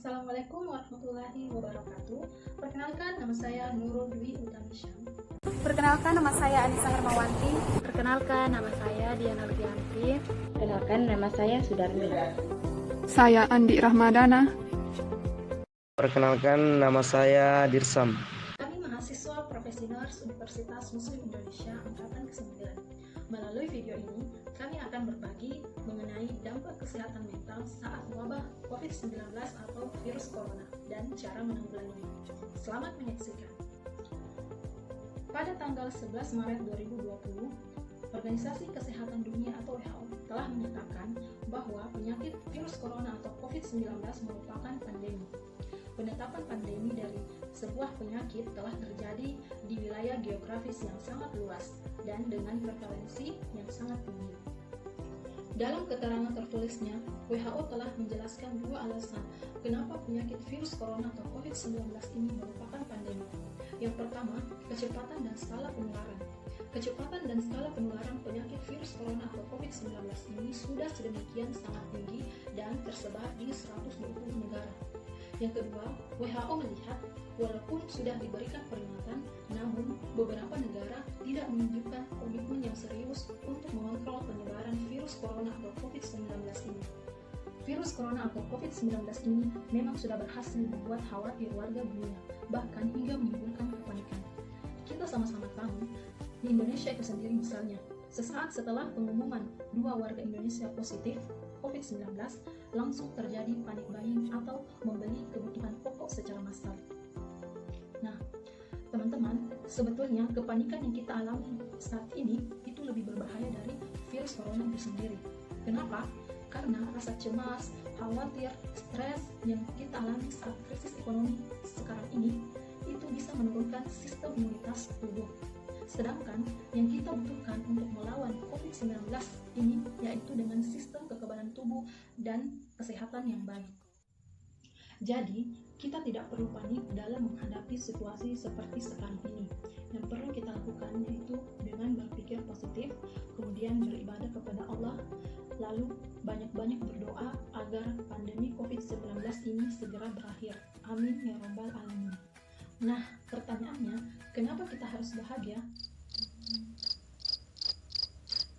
Assalamualaikum warahmatullahi wabarakatuh. Perkenalkan, nama saya Nurul Dwi Utamisyam. Perkenalkan, nama saya Anissa Hermawanti. Perkenalkan, nama saya Diana Ludianti. Perkenalkan, nama saya Sudarmi. Saya Andi Rahmadana. Perkenalkan, nama saya Dirsam. Kami mahasiswa Profesioners Universitas Muslim Indonesia Angkatan ke-9. Melalui video ini, kami akan berbagi mengenai dampak kesehatan mental saat wabah COVID-19 atau virus corona dan cara menanggulanginya. Selamat menyaksikan. Pada tanggal 11 Maret 2020, Organisasi Kesehatan Dunia atau WHO telah menyatakan bahwa penyakit virus corona atau COVID-19 merupakan pandemi. Penetapan pandemi dari sebuah penyakit telah terjadi di wilayah geografis yang sangat luas dan dengan prevalensi yang sangat tinggi. Dalam keterangan tertulisnya, WHO telah menjelaskan dua alasan kenapa penyakit virus corona atau COVID-19 ini merupakan pandemi. Yang pertama, kecepatan dan skala penularan. Kecepatan dan skala penularan penyakit virus corona atau COVID-19 ini sudah sedemikian sangat tinggi dan tersebar di 120 negara. Yang kedua, WHO melihat walaupun sudah diberikan peringatan, namun beberapa negara tidak menunjukkan komitmen yang serius untuk mengontrol penyebaran virus corona atau COVID-19 ini. Virus corona atau COVID-19 ini memang sudah berhasil membuat khawatir warga dunia, bahkan hingga menimbulkan kepanikan. Kita sama-sama tahu, di Indonesia itu sendiri misalnya, sesaat setelah pengumuman 2 warga Indonesia positif COVID-19, langsung terjadi panik buying atau membeli kebutuhan pokok secara massal. Nah, teman-teman, sebetulnya kepanikan yang kita alami saat ini itu lebih berbahaya dari virus corona itu sendiri. Kenapa? Karena rasa cemas, khawatir, stres yang kita alami saat krisis ekonomi sekarang ini itu bisa menurunkan sistem imunitas tubuh. Sedangkan yang kita butuhkan untuk melawan COVID-19 ini yaitu dengan sistem kekebalan tubuh dan kesehatan yang baik. Jadi, kita tidak perlu panik dalam menghadapi situasi seperti sekarang ini. Yang perlu kita lakukan yaitu dengan berpikir positif, kemudian beribadah kepada Allah, lalu banyak-banyak berdoa agar pandemi COVID-19 ini segera berakhir. Amin ya rabbal alamin. Nah, pertanyaannya, kenapa kita harus bahagia?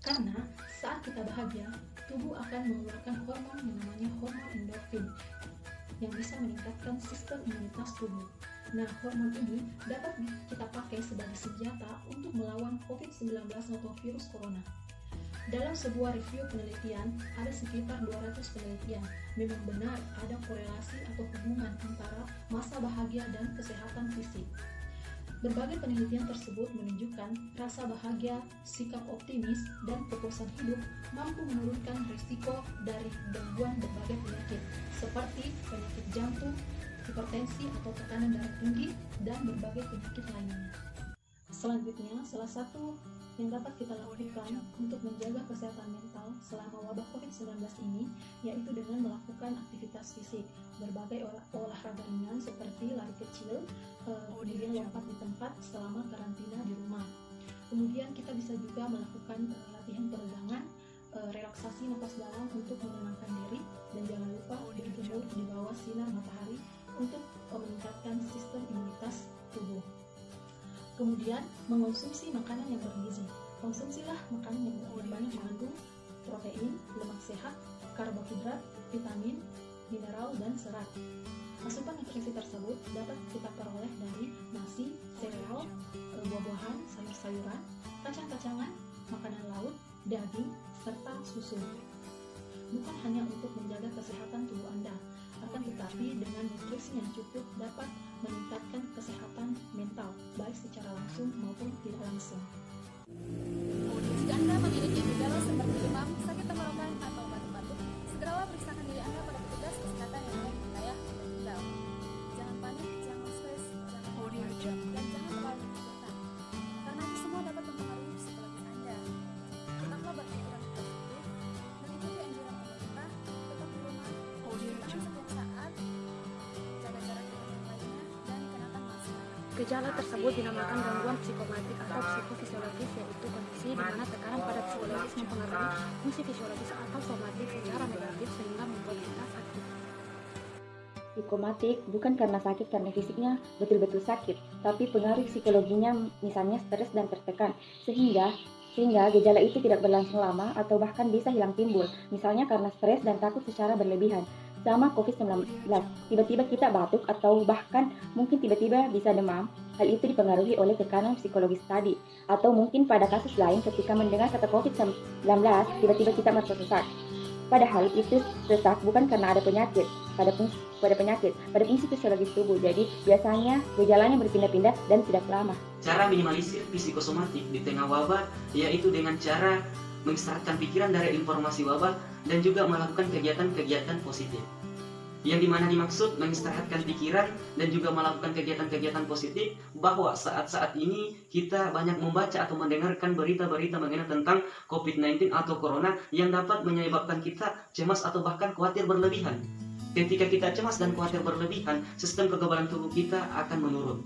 Karena saat kita bahagia, tubuh akan mengeluarkan hormon yang namanya hormon endorfin yang bisa meningkatkan sistem imunitas tubuh. Nah, hormon ini dapat kita pakai sebagai senjata untuk melawan COVID-19 atau virus corona. Dalam sebuah review penelitian, ada sekitar 200 penelitian. Memang benar ada korelasi atau hubungan antara masa bahagia dan kesehatan fisik. Berbagai penelitian tersebut menunjukkan rasa bahagia, sikap optimis, dan kepuasan hidup mampu menurunkan risiko dari gangguan berbagai penyakit, seperti penyakit jantung, hipertensi atau tekanan darah tinggi, dan berbagai penyakit lainnya. Selanjutnya, salah satu yang dapat kita lakukan untuk menjaga kesehatan mental selama wabah COVID-19 ini yaitu dengan melakukan aktivitas fisik, berbagai olahraga ringan seperti lari kecil, kemudian lompat di tempat selama karantina di rumah. Kemudian kita bisa juga melakukan latihan peregangan, relaksasi napas dalam untuk menenangkan diri, dan jangan lupa berjemur di bawah sinar matahari untuk meningkatkan sistem imunitas tubuh. Kemudian, mengonsumsi makanan yang bergizi. Konsumsilah makanan yang banyak mengandung protein, lemak sehat, karbohidrat, vitamin, mineral, dan serat. Asupan nutrisi tersebut dapat kita peroleh dari nasi, sereal, buah-buahan, sayur-sayuran, kacang-kacangan, makanan laut, daging, serta susu. Bukan hanya untuk menjaga kesehatan tubuh Anda, akan tetapi dengan nutrisi yang cukup dapat meningkatkan kesehatan mental, baik secara langsung maupun tidak langsung. Jika Anda memiliki gejala seperti demam, sakit tenggorokan, atau batuk-batuk, segeralah periksakan diri Anda pada petugas kesehatan yang ada di wilayah Anda tinggal. Jangan panik, jangan stres, jangan khawatir, dan jangan terlalu dipikirkan, karena itu semua dapat mempengaruhi psikologis Anda. Tetaplah berpikiran positif, mengikuti anjuran pemerintah, tetap di rumah, cuci tangan setiap saat, jaga jarak dengan yang lainnya, dan kenakan masker. Gejala tersebut dinamakan gangguan psikomatik atau psikofisiologis, yaitu kondisi di mana tekanan pada psikologis mempengaruhi fungsi fisiologis atau somatik secara negatif sehingga membuat kita sakit. Psikomatik bukan karena sakit karena fisiknya betul-betul sakit, tapi pengaruh psikologinya misalnya stres dan tertekan, sehingga gejala itu tidak berlangsung lama atau bahkan bisa hilang timbul, misalnya karena stres dan takut secara berlebihan. Sama COVID-19, tiba-tiba kita batuk atau bahkan mungkin tiba-tiba bisa demam. Hal itu dipengaruhi oleh tekanan psikologis tadi. Atau mungkin pada kasus lain ketika mendengar kata COVID-19, tiba-tiba kita merasa sesak. Padahal itu sesak bukan karena ada penyakit, pada fungsi fisiologis tubuh. Jadi biasanya gejalanya berpindah-pindah dan tidak lama. Cara minimalisir psikosomatik di tengah wabah yaitu dengan cara mengistirahatkan pikiran dari informasi wabah dan juga melakukan kegiatan-kegiatan positif. Yang dimana dimaksud mengistirahatkan pikiran dan juga melakukan kegiatan-kegiatan positif bahwa saat-saat ini kita banyak membaca atau mendengarkan berita-berita mengenai tentang COVID-19 atau Corona yang dapat menyebabkan kita cemas atau bahkan khawatir berlebihan. Ketika kita cemas dan khawatir berlebihan, sistem kekebalan tubuh kita akan menurun.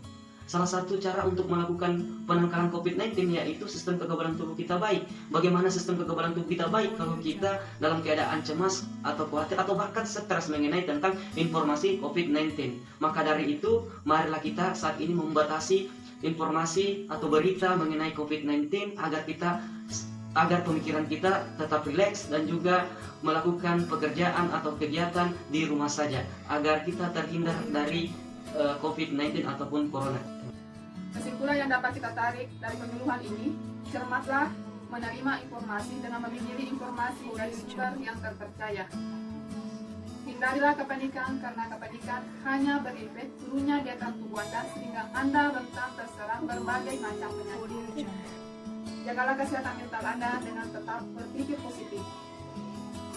Salah satu cara untuk melakukan penangkalan COVID-19 yaitu sistem kekebalan tubuh kita baik. Bagaimana sistem kekebalan tubuh kita baik kalau kita dalam keadaan cemas atau khawatir atau bahkan stres mengenai tentang informasi COVID-19. Maka dari itu, marilah kita saat ini membatasi informasi atau berita mengenai COVID-19 agar pemikiran kita tetap rileks dan juga melakukan pekerjaan atau kegiatan di rumah saja agar kita terhindar dari COVID-19 ataupun Corona. Kesimpulan yang dapat kita tarik dari penyuluhan ini, cermatlah menerima informasi dengan memilih informasi dari sumber yang terpercaya. Hindarilah kepanikan karena kepanikan hanya berefek turunnya daya tubuh Anda sehingga Anda rentan terserang berbagai macam penyakit. Jagalah kesehatan mental Anda dengan tetap berpikir positif.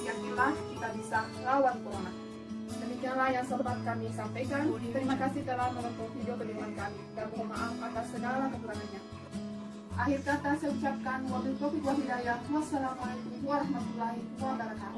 Yakinlah kita bisa lawan Corona. Demikianlah yang sempat kami sampaikan. Terima kasih telah menonton video penyuluhan kami dan mohon maaf atas segala kekurangannya. Akhir kata saya ucapkan wabillahi taufiq wal hidayah. Wassalamualaikum warahmatullahi wabarakatuh.